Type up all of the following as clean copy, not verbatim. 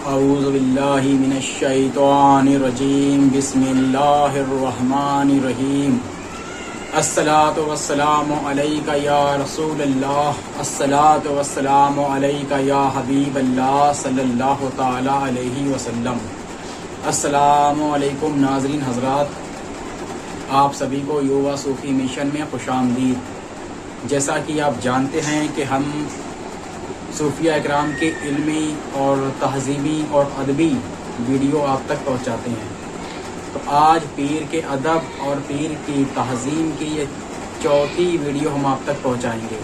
اعوذ باللہ من الشیطان الرجیم بسم اللہ الرحمن الرحیم الصلاۃ والسلام علیک یا رسول اللہ الصلاۃ والسلام علیک یا حبیب اللہ صلی اللہ تعالی علیہ وسلم۔ السلام علیکم ناظرین حضرات، آپ سبھی کو یووا صوفی مشن میں خوش آمدید۔ جیسا کہ آپ جانتے ہیں کہ ہم صوفیہ اکرام کے علمی اور تہذیبی اور ادبی ویڈیو آپ تک پہنچاتے ہیں، تو آج پیر کے ادب اور پیر کی تہذیب کی یہ چوتھی ویڈیو ہم آپ تک پہنچائیں گے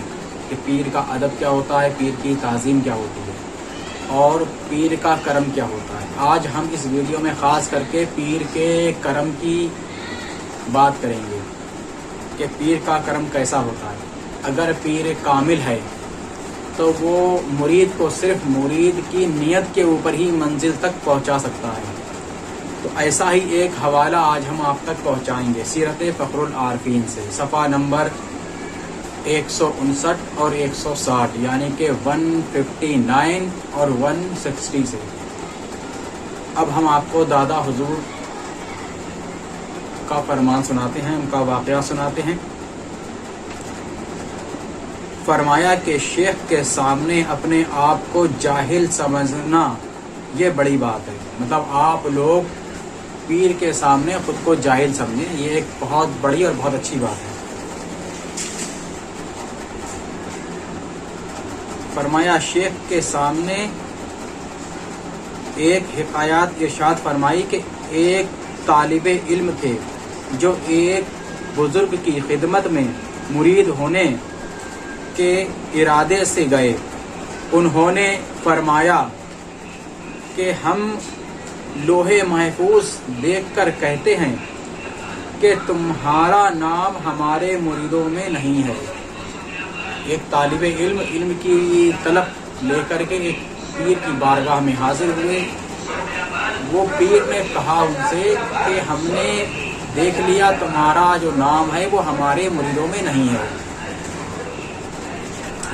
کہ پیر کا ادب کیا ہوتا ہے، پیر کی تہذیب کیا ہوتی ہے اور پیر کا کرم کیا ہوتا ہے۔ آج ہم اس ویڈیو میں خاص کر کے پیر کے کرم کی بات کریں گے کہ پیر کا کرم کیسا ہوتا ہے۔ اگر پیر کامل ہے تو وہ مرید کو صرف مرید کی نیت کے اوپر ہی منزل تک پہنچا سکتا ہے۔ تو ایسا ہی ایک حوالہ آج ہم آپ تک پہنچائیں گے سیرت فخر العارفین سے، صفحہ نمبر 159 اور 160، یعنی کہ 159 اور 160 سے۔ اب ہم آپ کو دادا حضور کا فرمان سناتے ہیں، ان کا واقعہ سناتے ہیں۔ فرمایا کہ شیخ کے سامنے اپنے آپ کو جاہل سمجھنا یہ بڑی بات ہے، مطلب آپ لوگ پیر کے سامنے خود کو جاہل سمجھیں، یہ ایک بہت بڑی اور بہت اچھی بات ہے۔ فرمایا شیخ کے سامنے ایک حکایات ارشاد فرمائی کہ ایک طالب علم تھے جو ایک بزرگ کی خدمت میں مرید ہونے کے ارادے سے گئے۔ انہوں نے فرمایا کہ ہم لوح محفوظ دیکھ کر کہتے ہیں کہ تمہارا نام ہمارے مریدوں میں نہیں ہے۔ ایک طالب علم کی طلب لے کر کے ایک پیر کی بارگاہ میں حاضر ہوئے۔ وہ پیر نے کہا ان سے کہ ہم نے دیکھ لیا تمہارا جو نام ہے وہ ہمارے مریدوں میں نہیں ہے،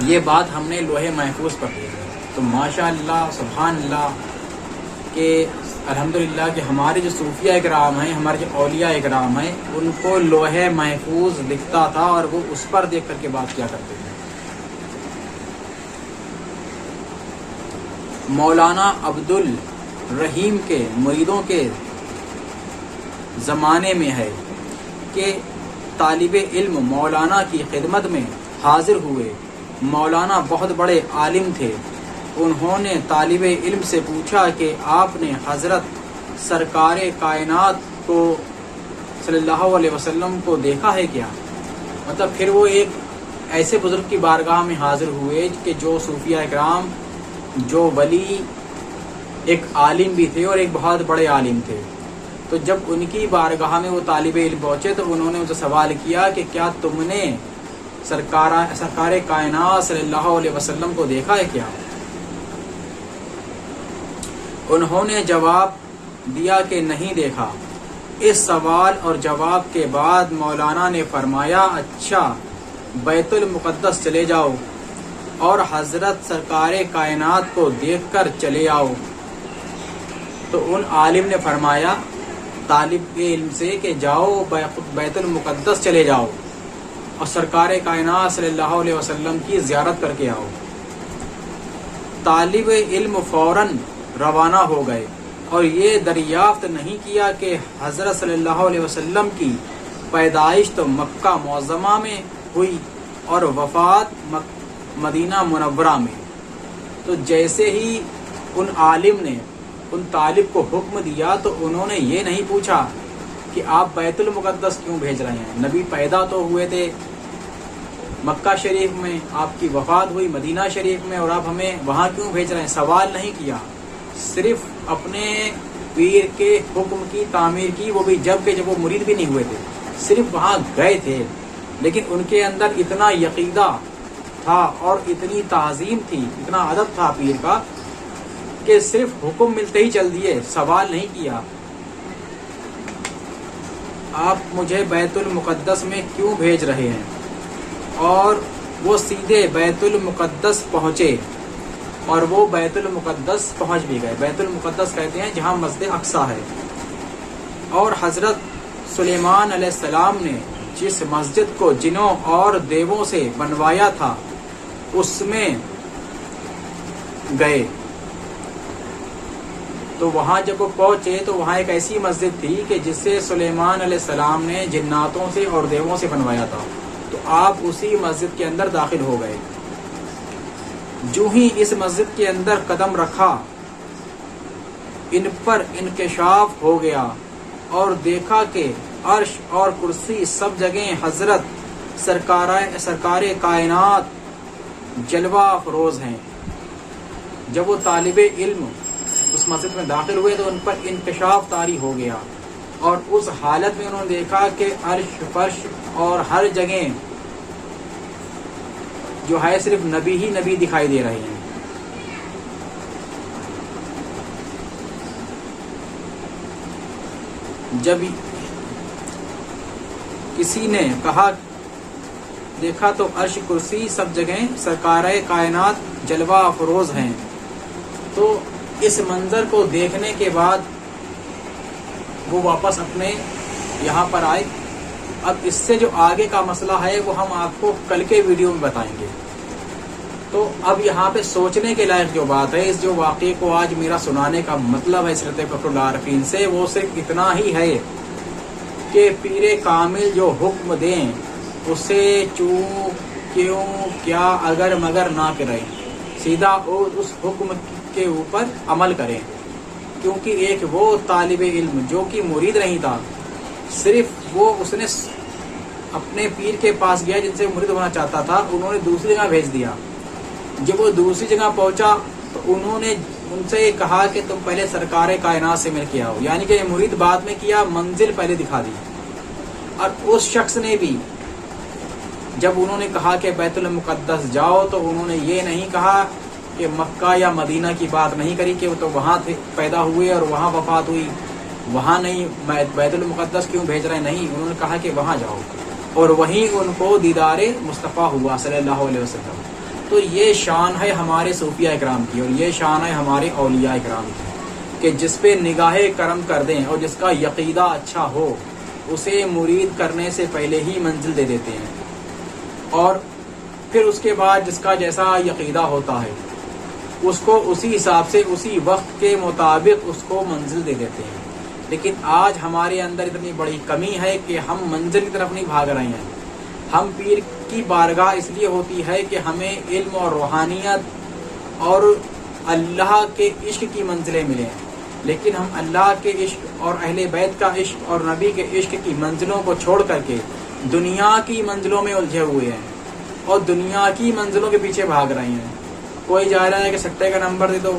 یہ بات ہم نے لوح محفوظ پر دی۔ تو ماشاء اللہ سبحان اللہ کہ الحمدللہ کہ ہمارے جو صوفیہ اکرام ہیں، ہمارے جو اولیاء اکرام ہیں، ان کو لوح محفوظ دکھتا تھا اور وہ اس پر دیکھ کر کے بات کیا کرتے ہیں۔ مولانا عبدالرحیم کے مریدوں کے زمانے میں ہے کہ طالب علم مولانا کی خدمت میں حاضر ہوئے۔ مولانا بہت بڑے عالم تھے۔ انہوں نے طالب علم سے پوچھا کہ آپ نے حضرت سرکار کائنات کو صلی اللہ علیہ وسلم کو دیکھا ہے کیا؟ مطلب پھر وہ ایک ایسے بزرگ کی بارگاہ میں حاضر ہوئے کہ جو صوفیہ اکرام، جو ولی ایک عالم بھی تھے اور ایک بہت بڑے عالم تھے۔ تو جب ان کی بارگاہ میں وہ طالب علم پہنچے تو انہوں نے ان سے سوال کیا کہ کیا تم نے سرکار کائنات صلی اللہ علیہ وسلم کو دیکھا ہے کیا؟ انہوں نے جواب دیا کہ نہیں دیکھا۔ اس سوال اور جواب کے بعد مولانا نے فرمایا اچھا بیت المقدس چلے جاؤ اور حضرت سرکار کائنات کو دیکھ کر چلے آؤ۔ تو ان عالم نے فرمایا طالب علم سے کہ جاؤ بیت المقدس چلے جاؤ اور سرکار کائنات صلی اللہ علیہ وسلم کی زیارت کر کے آؤ۔ طالب علم فوراً روانہ ہو گئے اور یہ دریافت نہیں کیا کہ حضرت صلی اللہ علیہ وسلم کی پیدائش تو مکہ معظمہ میں ہوئی اور وفات مدینہ منورہ میں۔ تو جیسے ہی ان عالم نے ان طالب کو حکم دیا تو انہوں نے یہ نہیں پوچھا کہ آپ بیت المقدس کیوں بھیج رہے ہیں، نبی پیدا تو ہوئے تھے مکہ شریف میں، آپ کی وفات ہوئی مدینہ شریف میں اور آپ ہمیں وہاں کیوں بھیج رہے ہیں، سوال نہیں کیا۔ صرف اپنے پیر کے حکم کی تعمیر کی، وہ بھی جب وہ مرید بھی نہیں ہوئے تھے، صرف وہاں گئے تھے، لیکن ان کے اندر اتنا عقیدہ تھا اور اتنی تعظیم تھی، اتنا ادب تھا پیر کا کہ صرف حکم ملتے ہی چل دیے، سوال نہیں کیا آپ مجھے بیت المقدس میں کیوں بھیج رہے ہیں۔ اور وہ سیدھے بیت المقدس پہنچے اور وہ بیت المقدس پہنچ بھی گئے. بیت المقدس کہتے ہیں جہاں مسجد اقصیٰ ہے. اور حضرت سلیمان علیہ السلام نے جس مسجد کو جنوں اور دیووں سے بنوایا تھا اس میں گئے. تو وہاں جب وہ پہنچے تو وہاں ایک ایسی مسجد تھی کہ جسے سلیمان علیہ السلام نے جناتوں سے اور دیووں سے بنوایا تھا. تو آپ اسی مسجد کے اندر داخل ہو گئے. جو ہی اس مسجد کے اندر قدم رکھا ان پر انکشاف ہو گیا اور دیکھا کہ عرش اور کرسی سب جگہ حضرت سرکار کائنات جلوہ افروز ہیں. جب وہ طالب علم اس مسجد میں داخل ہوئے تو ان پر انکشاف طاری ہو گیا اور اس حالت میں انہوں نے دیکھا کہ عرش فرش اور ہر جگہ جو ہے صرف نبی ہی نبی دکھائی دے رہے ہیں. جب کسی نے کہا دیکھا تو عرش کرسی سب جگہ سرکار کائنات جلوہ افروز ہیں. تو اس منظر کو دیکھنے کے بعد وہ واپس اپنے یہاں پر آئے. اب اس سے جو آگے کا مسئلہ ہے وہ ہم آپ کو کل کے ویڈیو میں بتائیں گے. تو اب یہاں پہ سوچنے کے لائق جو بات ہے اس جو واقعے کو آج میرا سنانے کا مطلب ہے سیرت فخر العارفین سے وہ صرف اتنا ہی ہے کہ پیر کامل جو حکم دیں اسے چوں کیوں کیا اگر مگر نہ کریں, سیدھا اس حکم کے اوپر عمل کریں. کیونکہ ایک وہ طالب علم جو کہ مرید نہیں تھا, صرف وہ اس نے اپنے پیر کے پاس گیا جن سے مرید ہونا چاہتا تھا, انہوں نے دوسری جگہ بھیج دیا. جب وہ دوسری جگہ پہنچا تو انہوں نے ان سے کہا کہ تم پہلے سرکار کائنات سے مل کے آؤ, یعنی کہ مرید بعد میں کیا, منزل پہلے دکھا دی. اور اس شخص نے بھی جب انہوں نے کہا کہ بیت المقدس جاؤ تو انہوں نے یہ نہیں کہا کہ مکہ یا مدینہ کی بات نہیں کری کہ وہ تو وہاں پیدا ہوئے اور وہاں وفات ہوئی, وہاں نہیں بیت المقدس کیوں بھیج رہے, نہیں, انہوں نے کہا کہ وہاں جاؤ اور وہیں ان کو دیدار مصطفیٰ ہوا صلی اللہ علیہ وسلم. تو یہ شان ہے ہمارے صوفیہ اکرام کی اور یہ شان ہے ہمارے اولیاء اکرام کی کہ جس پہ نگاہ کرم کر دیں اور جس کا عقیدہ اچھا ہو اسے مرید کرنے سے پہلے ہی منزل دے دیتے ہیں, اور پھر اس کے بعد جس کا جیسا عقیدہ ہوتا ہے اس کو اسی حساب سے اسی وقت کے مطابق اس کو منزل دے دیتے ہیں. لیکن آج ہمارے اندر اتنی بڑی کمی ہے کہ ہم منزل کی طرف نہیں بھاگ رہے ہیں. ہم پیر کی بارگاہ اس لیے ہوتی ہے کہ ہمیں علم اور روحانیت اور اللہ کے عشق کی منزلیں ملیں, لیکن ہم اللہ کے عشق اور اہل بیت کا عشق اور نبی کے عشق کی منزلوں کو چھوڑ کر کے دنیا کی منزلوں میں الجھے ہوئے ہیں اور دنیا کی منزلوں کے پیچھے بھاگ رہے ہیں. کوئی جا رہا ہے کہ سٹے کا نمبر دے دو,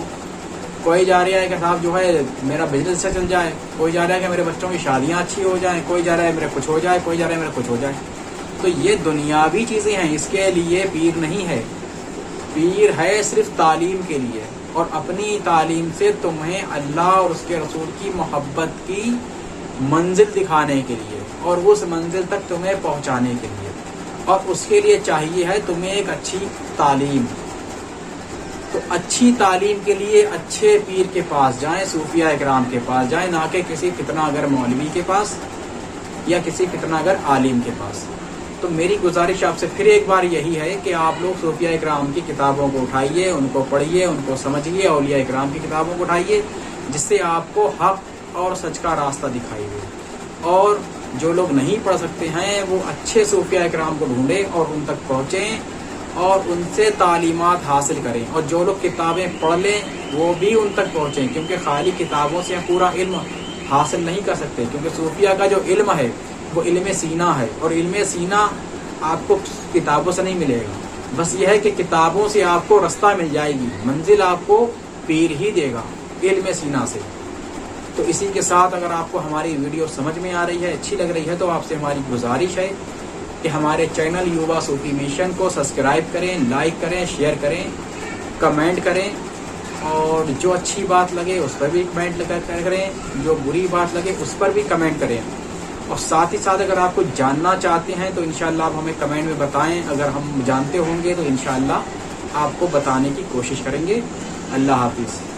کوئی جا رہا ہے کہ صاحب جو ہے میرا بزنس سے چل جائے, کوئی جا رہا ہے کہ میرے بچوں کی شادیاں اچھی ہو جائیں, کوئی جا رہا ہے میرے کچھ ہو جائے, کوئی جا رہا ہے میرا کچھ ہو جائے. تو یہ دنیاوی چیزیں ہیں, اس کے لیے پیر نہیں ہے. پیر ہے صرف تعلیم کے لیے اور اپنی تعلیم سے تمہیں اللہ اور اس کے رسول کی محبت کی منزل دکھانے کے لیے اور اس منزل تک تمہیں پہنچانے کے لیے, اور اس کے لیے چاہیے ہے تمہیں ایک اچھی تعلیم. تو اچھی تعلیم کے لیے اچھے پیر کے پاس جائیں, صوفیہ اکرام کے پاس جائیں, نہ کہ کسی فتنہ گر مولوی کے پاس یا کسی فتنہ گر عالم کے پاس. تو میری گزارش آپ سے پھر ایک بار یہی ہے کہ آپ لوگ صوفیہ اکرام کی کتابوں کو اٹھائیے, ان کو پڑھیے, ان کو سمجھیے, اولیاء اکرام کی کتابوں کو اٹھائیے جس سے آپ کو حق اور سچ کا راستہ دکھائی دے. اور جو لوگ نہیں پڑھ سکتے ہیں وہ اچھے صوفیہ اکرام کو ڈھونڈیں اور ان تک پہنچیں اور ان سے تعلیمات حاصل کریں, اور جو لوگ کتابیں پڑھ لیں وہ بھی ان تک پہنچیں, کیونکہ خالی کتابوں سے پورا علم حاصل نہیں کر سکتے. کیونکہ صوفیہ کا جو علم ہے وہ علم سینہ ہے, اور علم سینہ آپ کو کتابوں سے نہیں ملے گا. بس یہ ہے کہ کتابوں سے آپ کو رستہ مل جائے گی, منزل آپ کو پیر ہی دے گا علم سینہ سے. تو اسی کے ساتھ اگر آپ کو ہماری ویڈیو سمجھ میں آ رہی ہے, اچھی لگ رہی ہے, تو آپ سے ہماری گزارش ہے کہ ہمارے چینل یووا صوفی مشن کو سبسکرائب کریں, لائک کریں, شیئر کریں, کمنٹ کریں, اور جو اچھی بات لگے اس پر بھی کمنٹ کریں, جو بری بات لگے اس پر بھی کمنٹ کریں. اور ساتھ ہی ساتھ اگر آپ کچھ جاننا چاہتے ہیں تو انشاءاللہ آپ ہمیں کمنٹ میں بتائیں, اگر ہم جانتے ہوں گے تو انشاءاللہ آپ کو بتانے کی کوشش کریں گے. اللہ حافظ.